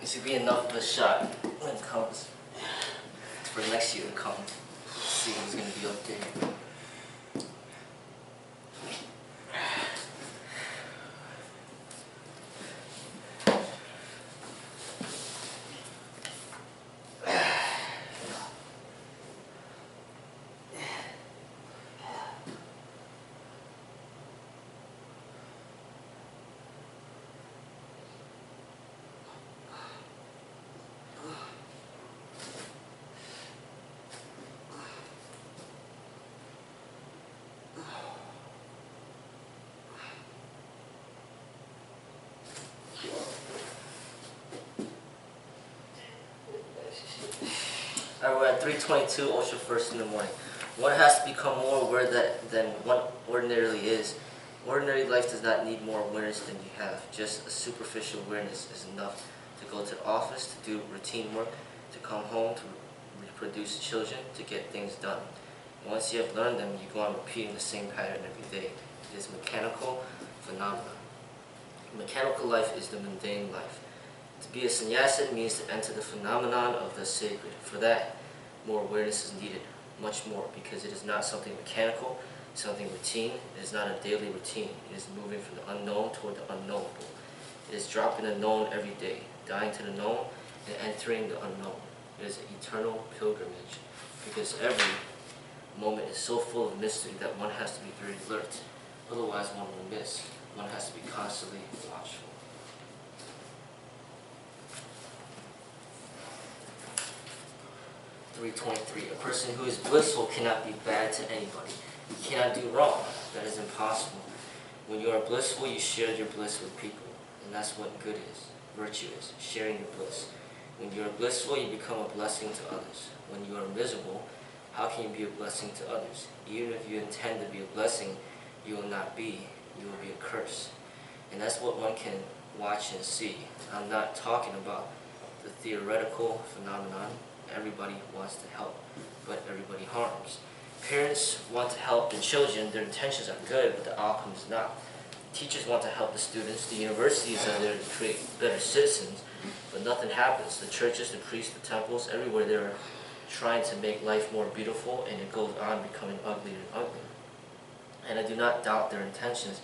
This would be enough of a shot when it comes for next year to come. See who's going to be up there. Alright, we're at 3:22, Osho first in the morning. One has to become more aware than one ordinarily is. Ordinary life does not need more awareness than you have. Just a superficial awareness is enough to go to the office, to do routine work, to come home, to reproduce children, to get things done. Once you have learned them, you go on repeating the same pattern every day. It is mechanical phenomena. Mechanical life is the mundane life. To be a sannyasa means to enter the phenomenon of the sacred. For that, more awareness is needed, much more, because it is not something mechanical, something routine. It is not a daily routine. It is moving from the unknown toward the unknowable. It is dropping the known every day, dying to the known, and entering the unknown. It is an eternal pilgrimage, because every moment is so full of mystery that one has to be very alert. Otherwise, one will miss. One has to be constantly watchful. .323. A person who is blissful cannot be bad to anybody. He cannot do wrong. That is impossible. When you are blissful, you share your bliss with people. And that's what good is. Virtue is. Sharing your bliss. When you are blissful, you become a blessing to others. When you are miserable, how can you be a blessing to others? Even if you intend to be a blessing, you will not be. You will be a curse. And that's what one can watch and see. I'm not talking about the theoretical phenomenon. Everybody wants to help, but everybody harms. Parents want to help the children. Their intentions are good, but the outcome is not. Teachers want to help the students. The universities are there to create better citizens, but nothing happens. The churches, the priests, the temples, everywhere they're trying to make life more beautiful, and it goes on becoming uglier and uglier. And I do not doubt their intentions.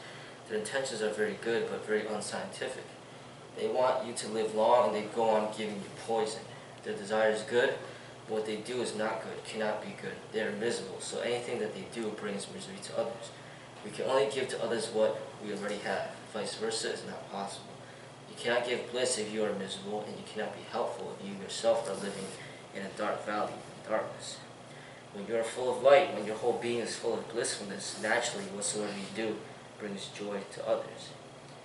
Their intentions are very good, but very unscientific. They want you to live long, and they go on giving you poison. Their desire is good, but what they do is not good, cannot be good. They are miserable, so anything that they do brings misery to others. We can only give to others what we already have. Vice versa is not possible. You cannot give bliss if you are miserable, and you cannot be helpful if you yourself are living in a dark valley of darkness. When you are full of light, when your whole being is full of blissfulness, naturally whatsoever you do brings joy to others.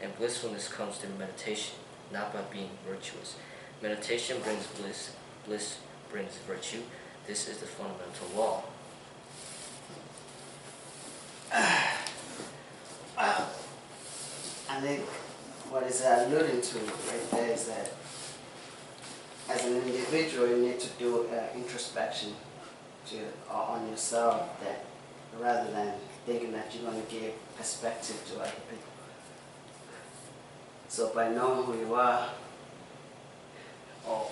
And blissfulness comes through meditation, not by being virtuous. Meditation brings bliss. Bliss brings virtue. This is the fundamental law. I think what is alluding to right there is that as an individual, you need to do introspection on yourself, that rather than thinking that you're going to give perspective to other people. So by knowing who you are, or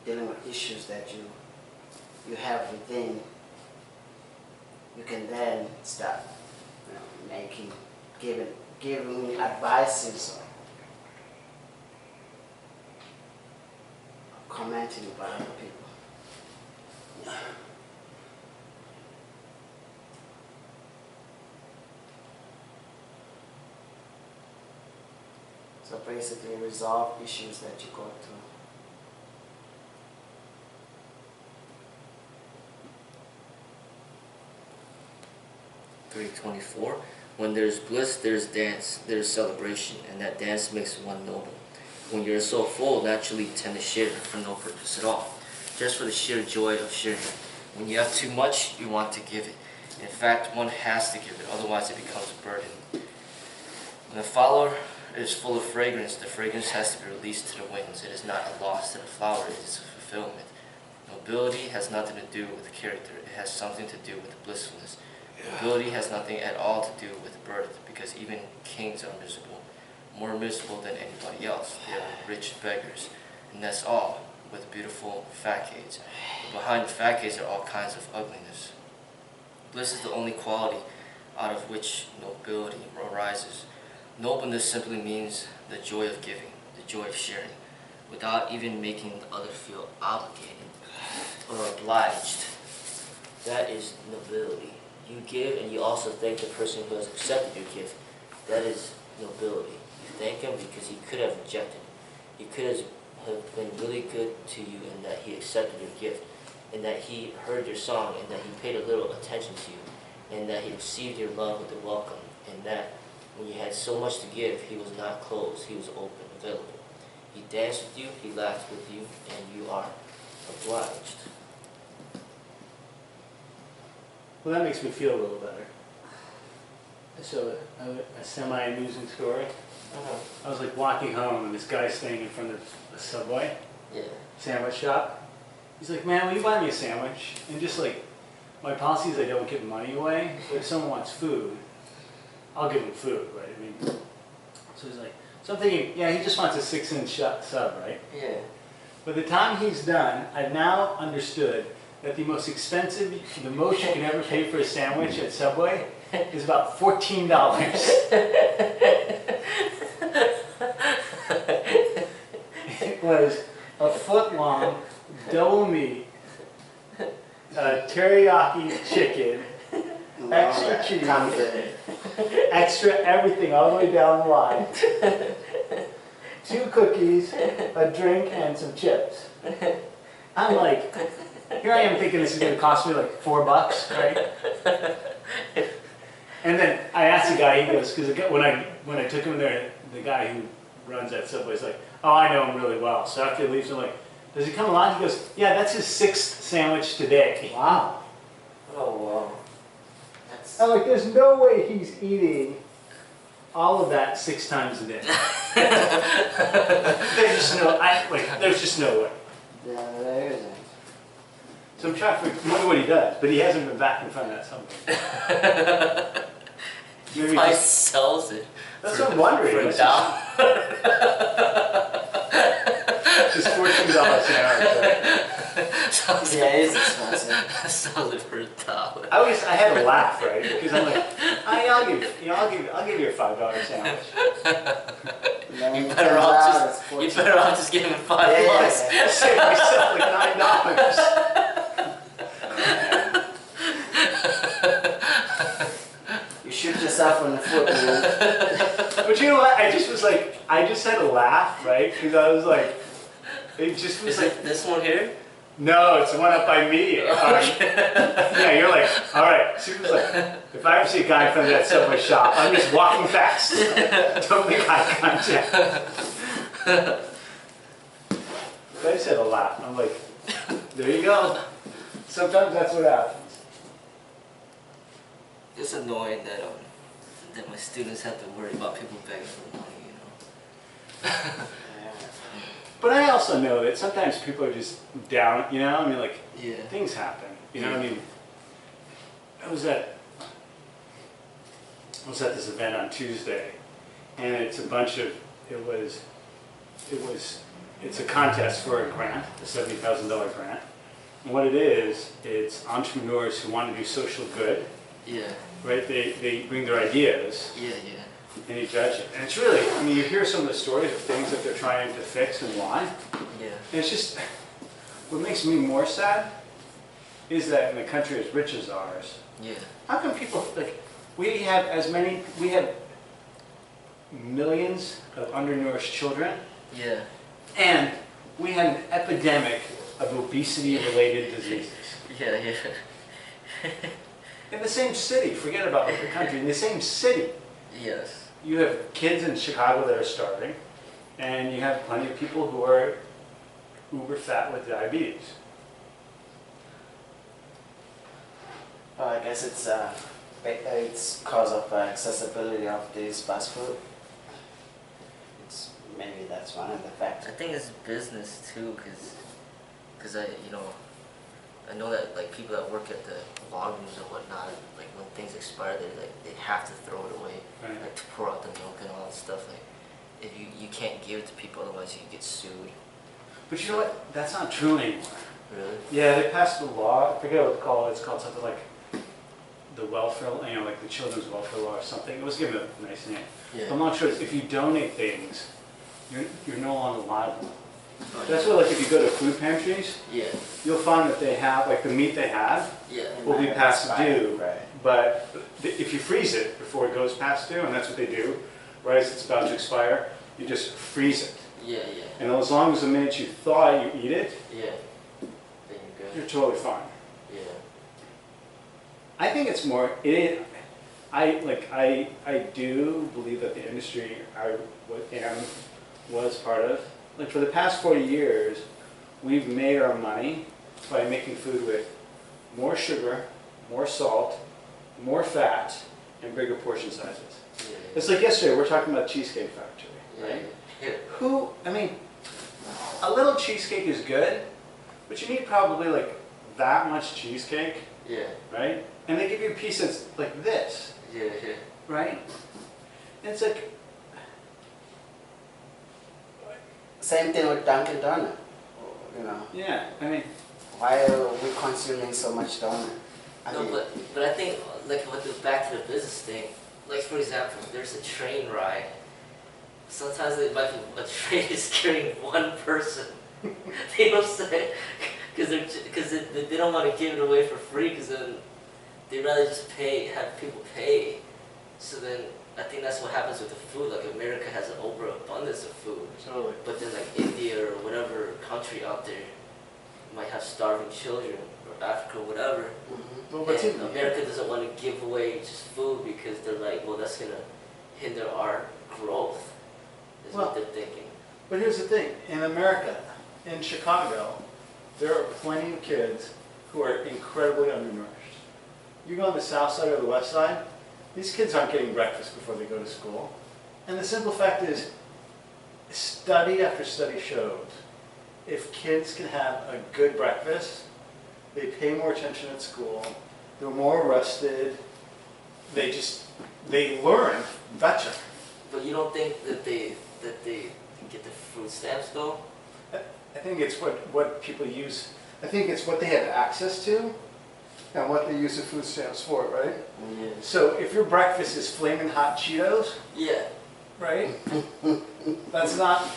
dealing with issues that you have within, you can then start giving advices or commenting about other people. So basically resolve issues that you go through. .324. When there's bliss, there's dance, there's celebration, and that dance makes one noble. When you're so full, naturally you tend to share for no purpose at all, just for the sheer joy of sharing. When you have too much, you want to give it. In fact, one has to give it, otherwise it becomes a burden. When a flower is full of fragrance, the fragrance has to be released to the winds. It is not a loss to the flower, it is a fulfillment. Nobility has nothing to do with the character, it has something to do with the blissfulness. Nobility has nothing at all to do with birth, because even kings are miserable, more miserable than anybody else. They are rich beggars. And that's all, with beautiful facades. But behind the facades are all kinds of ugliness. Bliss is the only quality out of which nobility arises. Nobleness simply means the joy of giving, the joy of sharing, without even making the other feel obligated or obliged. That is nobility. You give and you also thank the person who has accepted your gift. That is nobility. You thank him because he could have rejected it. He could have been really good to you in that he accepted your gift, and that he heard your song, and that he paid a little attention to you, and that he received your love with a welcome, and that when you had so much to give, he was not closed, he was open, available. He danced with you, he laughed with you, and you are obliged. Well, that makes me feel a little better. So, a semi-amusing story. I was like walking home, and this guy's standing in front of a Subway sandwich shop. He's like, "Man, will you buy me a sandwich?" And just like, my policy is I don't give money away, but if someone wants food, I'll give them food, right? I mean, so he's like, so I'm thinking, yeah, he just wants a 6-inch sub, right? Yeah. By the time he's done, I've now understood that the most expensive, the most you can ever pay for a sandwich at Subway is about $14. It was a foot-long, double meat, teriyaki chicken, extra cheese, extra everything all the way down the line, 2 cookies, a drink, and some chips. I'm like, here I am thinking this is going to cost me like $4, right? And then I asked the guy, he goes, because when I took him there, the guy who runs that Subway is like, "Oh, I know him really well." So after he leaves, I'm like, "Does he come along?" He goes, "Yeah, that's his 6th sandwich today." Wow. Oh, wow. I'm like, there's no way he's eating all of that 6 times a day. There's just no way. Yeah, there isn't. So I'm trying to wonder what he does, but he hasn't been back in front of that Subway. He probably sells it. That's what I'm wondering. For $1. Just $14 sandwich, right? Yeah, it is expensive. Sells it for $1. I had to laugh, right? Because I'm like, I'll give you a $5 sandwich. You better off just giving him $5. Yeah. Save myself like $9. You shoot yourself in the foot, man. But you know what? I just had to laugh, right? Because I was like, it just was Is it this one here? No, it's the one up by me. Yeah, you're like, all right. She was like, if I ever see a guy in front of that Subway shop, I'm just walking fast. Don't make eye contact. But I just had to laugh. I'm like, there you go. Sometimes that's what happens. It's annoying that my students have to worry about people begging for money, you know. But I also know that sometimes people are just down, you know? I mean, like, Yeah. things happen. You know what I mean? I was at this event on Tuesday, and it's it's a contest for a grant, a $70,000 grant. And what it is, it's entrepreneurs who want to do social good, Yeah. right? They bring their ideas, Yeah. and you judge it. And it's really, I mean, you hear some of the stories of things that they're trying to fix and why. Yeah. And it's just, what makes me more sad is that in a country as rich as ours, Yeah. how come people, like, we have millions of undernourished children, Yeah. and we have an epidemic of obesity-related diseases. Yeah. In the same city, forget about the country, in the same city, Yes. you have kids in Chicago that are starving, and you have plenty of people who are uber fat with diabetes. Well, I guess it's cause of accessibility of this fast food. Maybe that's one of the factors. I think it's business too, cause I know that like people that work at the laundrooms and whatnot, like when things expire, they have to throw it away, Right. like to pour out the milk and all that stuff. Like if you can't give it to people, otherwise you get sued. But you know what? That's not true anymore. Really? Yeah, they passed a law. I forget what it's called. It's called something like the welfare, like the children's welfare law or something. It was given a nice name. Yeah. I'm not sure if you donate things, you're no longer liable. Oh, That's why, like, if you go to food pantries, yeah. you'll find that they have, like, the meat they have Yeah. will be past due. Right. But if you freeze it before it goes past due, and that's what they do, right, as it's about to expire, you just freeze it. Yeah, yeah. And as long as the minute you thaw it, you eat it, Yeah. Then you're good. you're totally fine. Yeah. I think it's more, I do believe that the industry I was part of, like for the past 40 years, we've made our money by making food with more sugar, more salt, more fat, and bigger portion sizes. Yeah. It's like yesterday, we're talking about Cheesecake Factory, right? Yeah. I mean, a little cheesecake is good, but you need probably like that much cheesecake, Yeah. right? And they give you a piece that's like this, Yeah. Yeah. right? And it's like, Same thing with Dunkin' Donut. You know, yeah, I mean, why are we consuming so much donut? I No, mean, but I think like with the back to the business thing, like for example, there's a train ride. Sometimes like a train is carrying one person. You know what I'm saying? Because they don't want to give it away for free, because then they rather just have people pay. So then I think that's what happens with the food. Like America has an overabundance of food, totally. but then like India or whatever country out there might have starving children, or Africa or whatever. mhm. Well, And America doesn't want to give away just food because they're like, well, that's gonna hinder our growth. Is Well, what they're thinking. But here's the thing, in America, in Chicago, there are plenty of kids who are incredibly undernourished. You go on the south side or the west side, these kids aren't getting breakfast before they go to school. And the simple fact is, study after study shows, if kids can have a good breakfast, they pay more attention at school, they're more rested, they learn better. But you don't think that they can get the food stamps though? I think it's what people use, I think it's what they have access to and what they use the food stamps for, right? Yeah. So if your breakfast is flaming hot Cheetos, Yeah. right? That's not,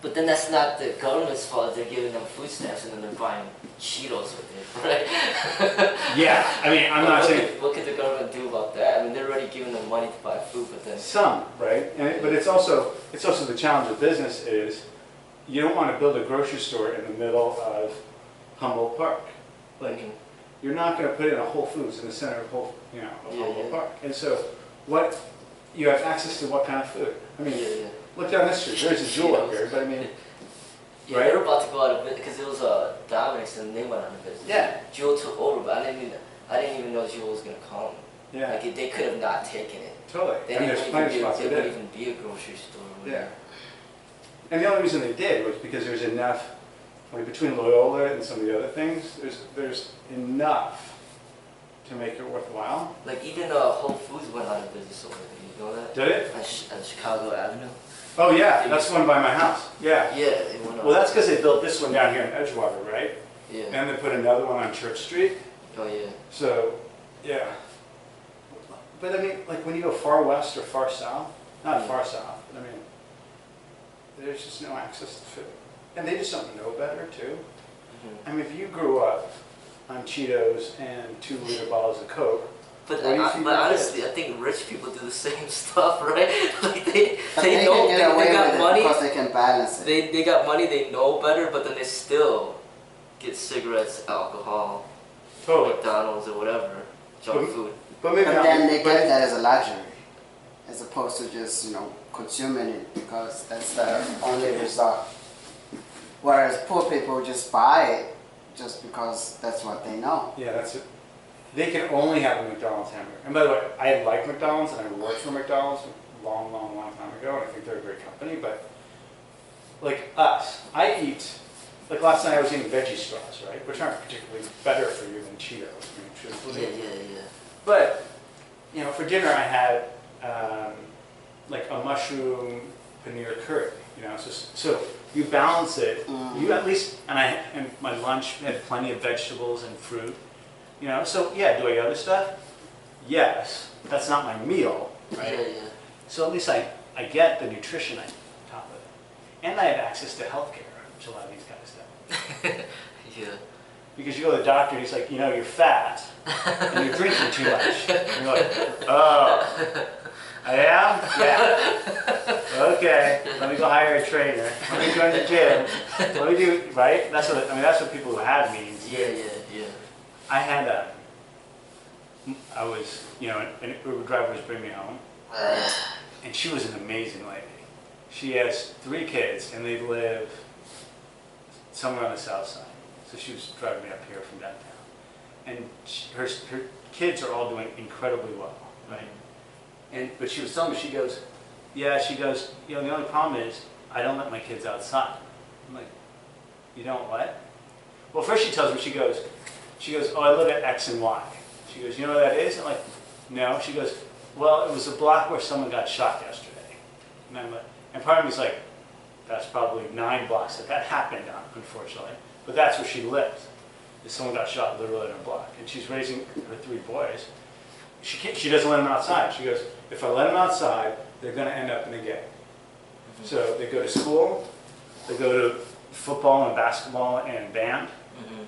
But then that's not the government's fault. They're giving them food stamps and then they're buying Cheetos with it, right? yeah, I mean, I'm not saying What could the government do about that? I mean, they're already giving them money to buy food, but then some, right? But it's also the challenge of business is you don't want to build a grocery store in the middle of Humboldt Park. Like, you're not going to put in a Whole Foods in the center of Humboldt Park. And so, you have access to what kind of food? I mean, look down this street. There's a Jewel up here, but I mean, yeah, right? they were about to go out of business because it was Dominic's and they went out of business. Yeah. Jewel took over, but I didn't even know Jewel was gonna come. Yeah. Like they could have not taken it. Totally. They And didn't there's even plenty of be, spots it that wouldn't did. even be a grocery store. Yeah. And the only reason they did was because there's enough, like between Loyola and some of the other things, there's enough to make it worthwhile. Like even Whole Foods went out of business over there. You know that? Did it? On Chicago Avenue. Oh yeah, that's one by my house. Yeah. Yeah, it went out. Well, that's because they built this one down here in Edgewater, right? Yeah. And they put another one on Church Street. Oh yeah. So, yeah. But I mean, like when you go far west or far south, not far south, but I mean, there's just no access to food. And they just don't know better too. Mm-hmm. I mean, if you grew up on Cheetos and 2-liter bottles of Coke, But, what do you feed but your honestly, kids? I think rich people do the same stuff, right? Like they But they know can get away they got with it money. because they can balance it. They got money. They know better, but then they still get cigarettes, alcohol, totally. McDonald's or whatever, junk food. But maybe But not. then they but- get that as a luxury, as opposed to just, consuming it because that's the only result. Whereas poor people just buy it just because that's what they know. Yeah, that's it. They can only have a McDonald's hamburger. And by the way, I like McDonald's and I worked for McDonald's a long time ago, and I think they're a great company, but like us, I eat, like last night I was eating veggie straws, right? Which aren't particularly better for you than Cheetos, I mean, truthfully. Yeah. But, for dinner I had like a mushroom paneer curry. You know, so you balance it. You at least, and my lunch had plenty of vegetables and fruit. You know, so yeah, do I eat other stuff? Yes. That's not my meal, right? Yeah, yeah. So at least I get the nutrition on top of it. And I have access to healthcare, which a lot of these guys don't. Yeah. Because you go to the doctor and he's like, you know, you're fat and you're drinking too much. And you're like, oh, I am? Yeah. Okay, let me go hire a trainer. Let me join the gym. Let me do, right? That's what people who have means. Yeah, yeah, yeah. I had I was, you know, an Uber driver was bringing me home. And she was an amazing lady. She has 3 kids and they live somewhere on the south side. So she was driving me up here from downtown. And her kids are all doing incredibly well, right? But she was telling me, she goes, you know, the only problem is I don't let my kids outside. I'm like, you don't what? Well, first she tells me, she goes, oh, I live at X and Y. She goes, you know what that is? I'm like, no. She goes, well, it was a block where someone got shot yesterday. And I'm like, and part of me's like, that's probably 9 blocks that happened on, unfortunately. But that's where she lives. Someone got shot literally in a block. And she's raising her 3 boys. She doesn't let them outside. She goes, if I let them outside, they're going to end up in a gang. So they go to school, they go to football and basketball and band,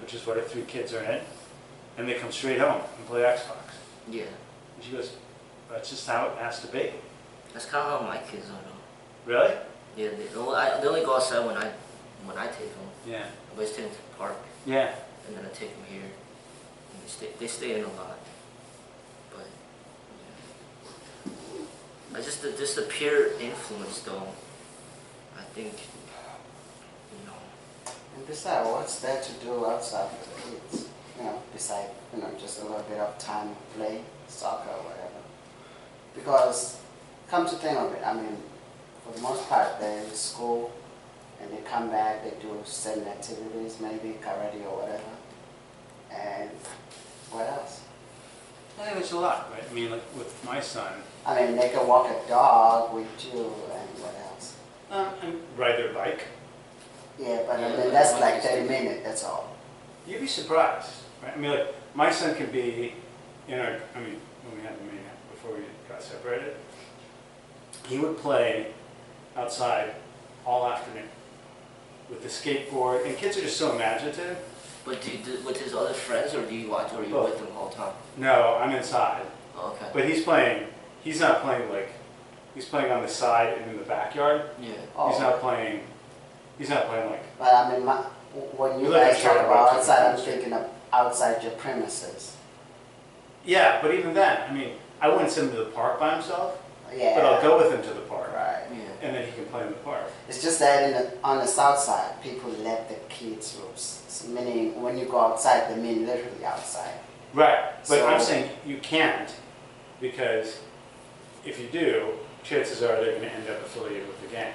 which is what her 3 kids are in, and they come straight home and play Xbox. Yeah. And she goes, that's just how it has to be. That's kind of how my kids are though. Really? Yeah, they only go outside when I take them. Yeah. I always take them to the park. Yeah. And then I take them here. And they stay in a lot. But yeah. Just the peer influence though. I think, you know. And besides, what's there to do outside with the kids? You know, besides, you know, just a little bit of time to play soccer or whatever. Because, come to think of it, I mean, for the most part, they're in school and they come back, they do certain activities, maybe karate or whatever. And what else? I think it's a lot, right? I mean, like with my son. I mean, they can walk a dog with you and what else? And ride their bike. Yeah, but I mean, that's like 30 minutes, that's all. You'd be surprised, right? I mean, like, my son could be in our, I mean, when we had the meeting before we got separated, he would play outside all afternoon with the skateboard, and kids are just so imaginative. But do you do with his other friends, or do you watch, or are you Both. with them all the time? No, I'm inside. Oh, okay. But he's not playing like, he's playing on the side and in the backyard. Yeah. Oh. He's not playing like. But I mean, when you We live in guys talk Sherwood, about too. outside, I'm thinking of outside your premises. Yeah, but even then, I mean, I wouldn't send him to the park by himself, Yeah. but I'll go with him to the park. Right. Yeah. And then he can play in the park. It's just that on the south side, people let the kids loose. So meaning, when you go outside, they mean literally outside. Right, but So- I'm saying you can't, because if you do, chances are they're going to end up affiliated with the gang.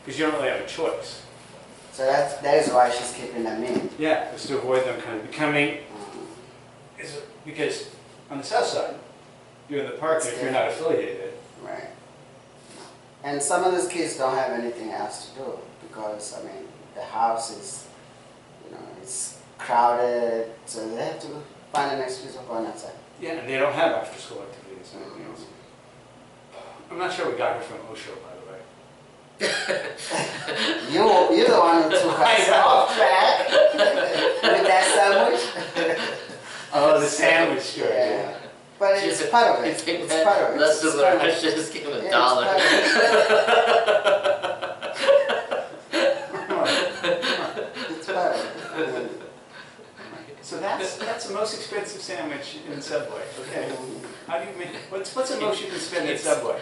Because you don't really have a choice. So that is why she's keeping them in. Yeah, it's to avoid them kind of becoming, because on the south side, you're in the park and if you're not affiliated. Right. And some of those kids don't have anything else to do because, I mean, the house is, you know, it's crowded, so they have to find an excuse of going outside. Yeah, and they don't have after school activities and anything else. I'm not sure we got here from Osho, by the way. You're the one who took us off track with that sandwich. Oh, the sandwich story. Yeah. But it's part of it. It's part of it. Let's It's do part of it. it. Just give him Yeah, a it's dollar. part of it. It's part of it. So that's the most expensive sandwich in Subway. Okay. How do you make? What's the most you can spend at Subway?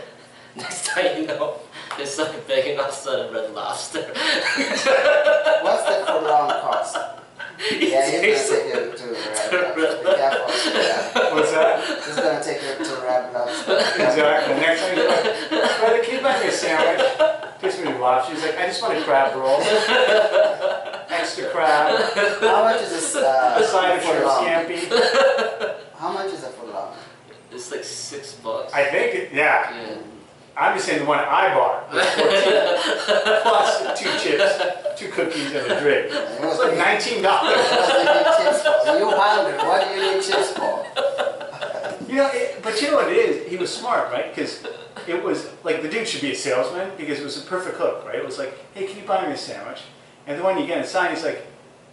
Next time you know, there's something begging outside of Red Lobster. What's the prolonged cost? Yeah, he's gonna take you to Red Lobster. Be careful. Yeah. What's that? He's gonna take you to Red Lobster. Exactly. Next time you're like, well, the kid bought me a sandwich. Takes me to lobster. He's like, I just want a crab roll. Extra crab. How much is this A side of shrimp footlong? scampi. How much is a footlong? It's like $6. I think, yeah. Yeah. I'm just saying the one I bought was 14 plus 2 chips, 2 cookies, and a drink. It's like $19. What do you need chips for? You hungry? What do you need chips for? You know, but you know what it is? He was smart, right? Because it was like the dude should be a salesman because it was a perfect hook, right? It was like, hey, can you buy me a sandwich? And the one you get inside, he's like,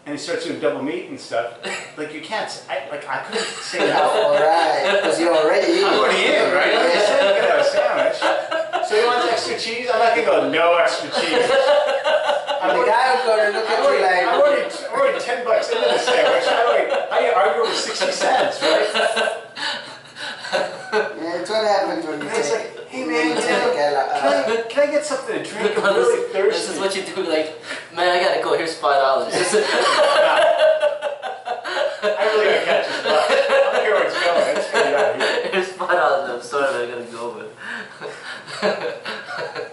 and he starts doing double meat and stuff. Like you can't, I couldn't say that. All right, because you're already eating. I'm already in, right? Like I said, you can have a sandwich. So you want extra cheese? I'm not gonna go no extra cheese. The guy was going to look at you like. I'm already $10 into the sandwich. I argue over 60 cents, right? Yeah, it's what happens when you It's take. like, hey man, can I get something to drink? I'm really thirsty. This is what you do, like, man, I gotta go, here's $5. I really gotta catch this bus. I don't care where it's going. I just gotta get out of here. Here's $5, I'm sorry, but I gotta go,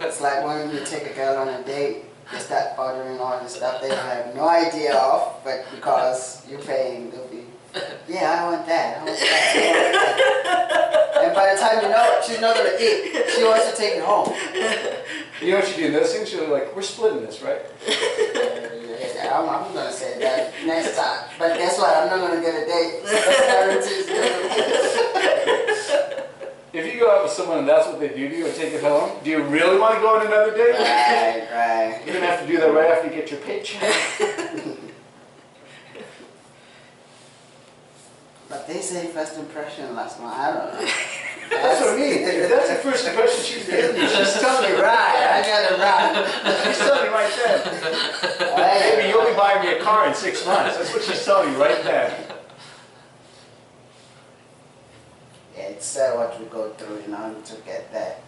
It's like when you take a girl on a date, they start ordering all this stuff they have no idea of, but because you're paying, they'll be, yeah, I want that, I want that, I want that. And by the time you know it, she's not going to eat. She wants to take it home. You know what you do in those things? You're like, we're splitting this, right? Yeah, I'm going to say that next time. But guess what? I'm not going to get a date. That's If you go out with someone and that's what they do to you and take it home, do you really want to go on another date? Right. You're going to have to do that right after you get your paycheck. But they say first impression last month. I don't know. That's what I mean. If that's the first impression she's giving you, she's telling me Right, I got it right. She's telling me right then. Maybe you'll be buying me a car in 6 months. That's what she's telling me right then. Yeah, it's sad what we go through, you know, to get that.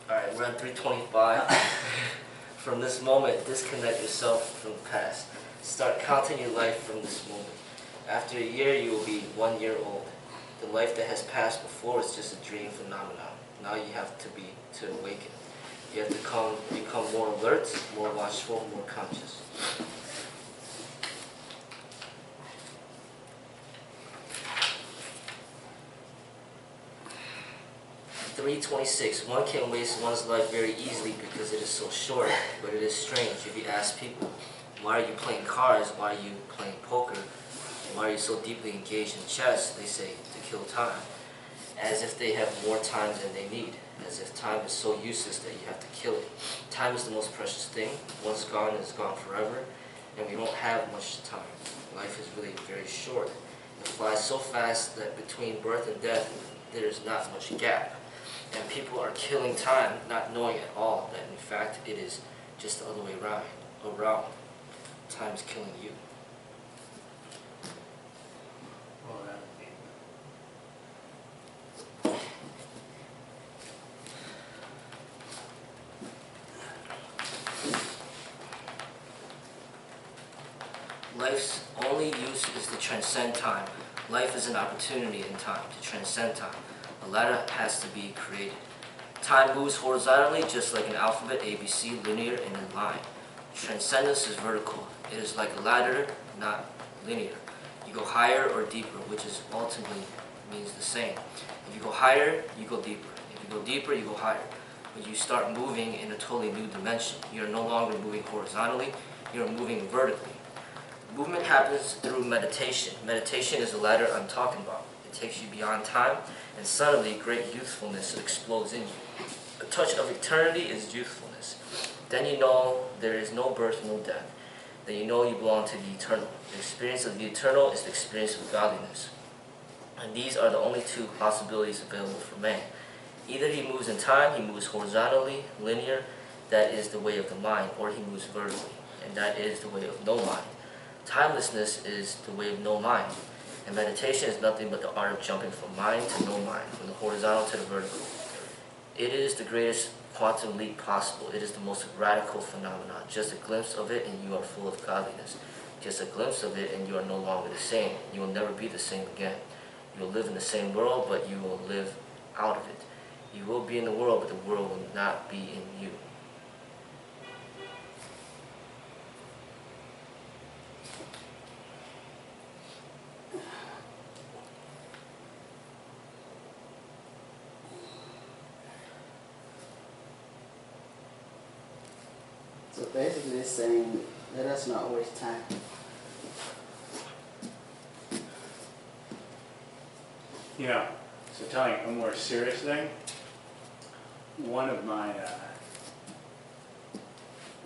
Alright, we're at 325. From this moment, disconnect yourself from the past. Start counting your life from this moment. After a year, you will be 1 year old. The life that has passed before is just a dream phenomenon. Now you have to awaken. You have to become more alert, more watchful, more conscious. 326. One can waste one's life very easily because it is so short, but it is strange. If you ask people, why are you playing cards? Why are you playing poker? Why are you so deeply engaged in chess? They say, to kill time. As if they have more time than they need. As if time is so useless that you have to kill it. Time is the most precious thing. Once gone, it is gone forever. And we don't have much time. Life is really very short. It flies so fast that between birth and death, there is not much gap. And people are killing time, not knowing at all that in fact it is just the other way around. Time is killing you. Life's only use is to transcend time. Life is an opportunity in time to transcend time. A ladder has to be created. Time moves horizontally just like an alphabet, ABC, linear and in line. Transcendence is vertical. It is like a ladder, not linear. You go higher or deeper, which is ultimately means the same. If you go higher, you go deeper. If you go deeper, you go higher. But you start moving in a totally new dimension. You're no longer moving horizontally, you're moving vertically. Movement happens through meditation. Meditation is the ladder I'm talking about. It takes you beyond time, and suddenly great youthfulness explodes in you. A touch of eternity is youthfulness. Then you know there is no birth, no death. Then you know you belong to the eternal. The experience of the eternal is the experience of godliness. And these are the only two possibilities available for man. Either he moves in time, he moves horizontally, linear, that is the way of the mind, or he moves vertically, and that is the way of no mind. Timelessness is the way of no mind. And meditation is nothing but the art of jumping from mind to no mind, from the horizontal to the vertical. It is the greatest quantum leap possible. It is the most radical phenomenon. Just a glimpse of it and you are full of godliness. Just a glimpse of it and you are no longer the same. You will never be the same again. You will live in the same world, but you will live out of it. You will be in the world, but the world will not be in you. So basically it's saying, let us not waste time. You know, so telling a more serious thing, one of my,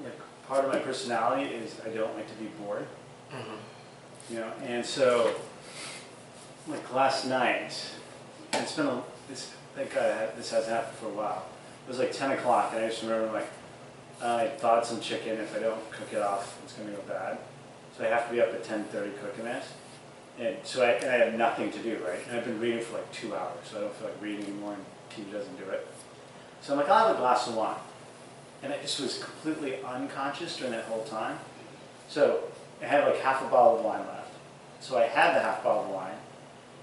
like part of my personality is I don't like to be bored. You know, and so, like last night, it's been thank God this hasn't happened for a while. It was like 10 o'clock, and I just remember like, I thawed some chicken. If I don't cook it off, it's gonna go bad. So I have to be up at 10:30 cooking this. And so I have nothing to do, right? And I've been reading for like 2 hours, so I don't feel like reading anymore, and TV doesn't do it. So I'm like, I'll have a glass of wine. And I just was completely unconscious during that whole time. So I had like half a bottle of wine left. So I had the half bottle of wine,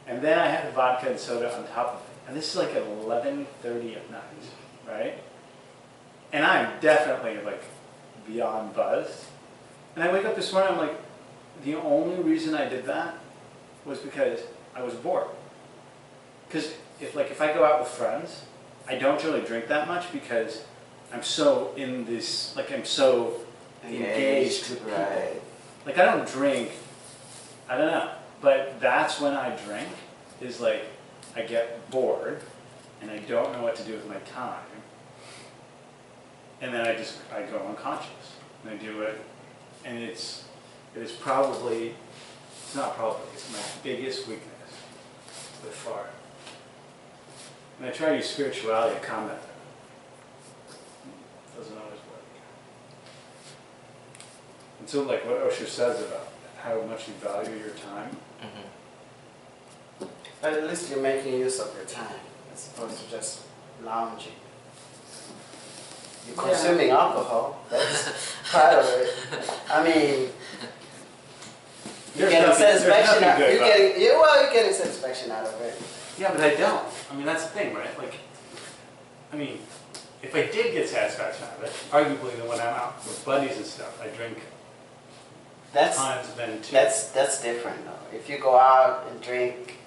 and then I had the vodka and soda on top of it. And this is like at 11:30 at night, right? And I'm definitely like beyond buzzed. And I wake up this morning, I'm like, the only reason I did that was because I was bored. Because if I go out with friends, I don't really drink that much because I'm so in this, like I'm so engaged with people. Right. Like I don't drink, I don't know, but that's when I drink, is like I get bored and I don't know what to do with my time. And then I go unconscious and I do it, and it is probably, it's not probably, it's my biggest weakness by far. And I try to use spirituality to combat that. It doesn't always work. And so like what Osho says about how much you value your time. But at least you're making use of your time as opposed to just lounging. You're consuming alcohol, that's part of it. I mean, you're getting satisfaction out of it. You're getting satisfaction out of it. Yeah, but I don't. I mean, that's the thing, right? Like, I mean, if I did get satisfaction out of it, arguably then when I'm out with buddies and stuff, I drink times then too. That's different though. If you go out and drink,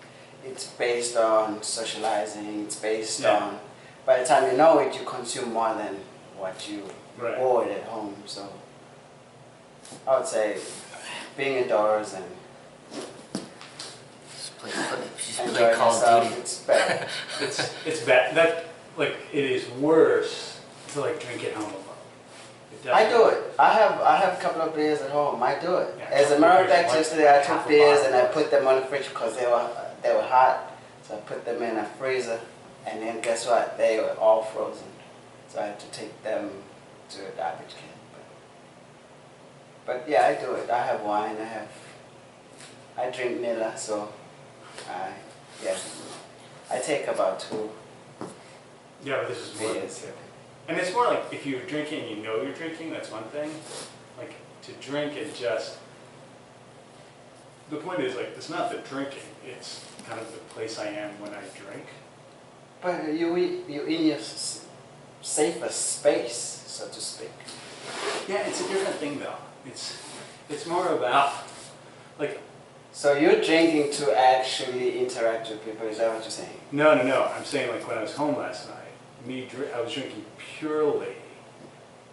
it's based on socializing, it's based on, by the time you know it, you consume more than what you avoid at home. So I would say being indoors and enjoying yourself, it's better. It's bad. That like it is worse to like drink at home alone. I do it. I have a couple of beers at home. I do it. Yeah, as a matter of fact, yesterday I took beers and I put them on the fridge because they were hot. So I put them in a freezer, and then guess what? They were all frozen. So I had to take them to a garbage can. But yeah, I do it. I have wine. I drink Miller, so I take about 2 Yeah, but this is more. beers. And it's more like if you're drinking and you know you're drinking, that's one thing. Like to drink and just, the point is like, it's not the drinking, it's kind of the place I am when I drink. But you're in your safest space, so to speak. Yeah, it's a different thing though. It's more about, like... So you're drinking to actually interact with people, is that what you're saying? No. I'm saying like when I was home last night, I was drinking purely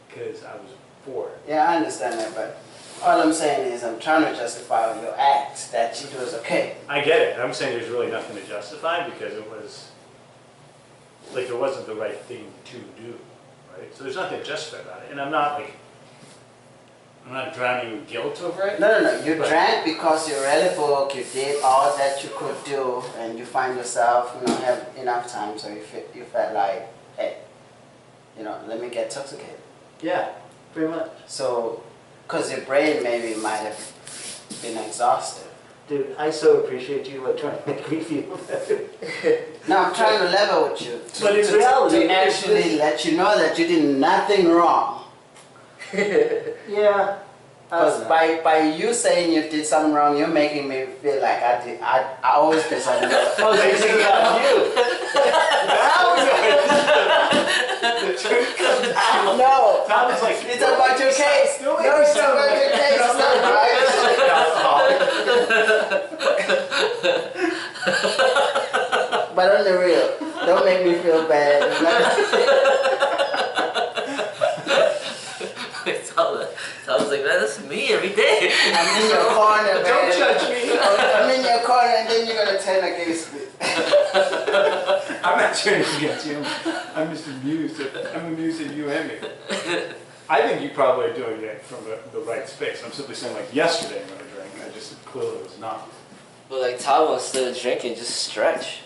because I was bored. Yeah, I understand that, but all I'm saying is I'm trying to justify your act that you do is okay. I get it. I'm saying there's really nothing to justify because it was, like it wasn't the right thing to do, right? So there's nothing to justify about it. And I'm not drowning in guilt over it. No. You drank because you're really broke, you did all that you could do, and you find yourself, have enough time, so you felt like, hey, let me get intoxicated. Yeah, pretty much. So, because your brain maybe might have been exhausted. Dude, I so appreciate you trying to make me feel better. No, I'm trying to level with you. But in reality, to actually let you know that you did nothing wrong. Yeah. Because by you saying you did something wrong, you're making me feel like I always did something wrong. I was thinking about you. The truth comes out. No, Tom was like, it's about your case. No, it's about your case. It's not right. But on the real, don't make me feel bad. Tom's like, man, that's me every day. I'm in your corner, man. Don't judge me. I'm in your corner, and then you're gonna turn against me. I'm not turning against you. I'm just amused. I'm amused at you and me. I think you probably are doing it from the right space. I'm simply saying, like, yesterday when I drank, I just clearly was not. But like Tom, instead of drinking, just stretch.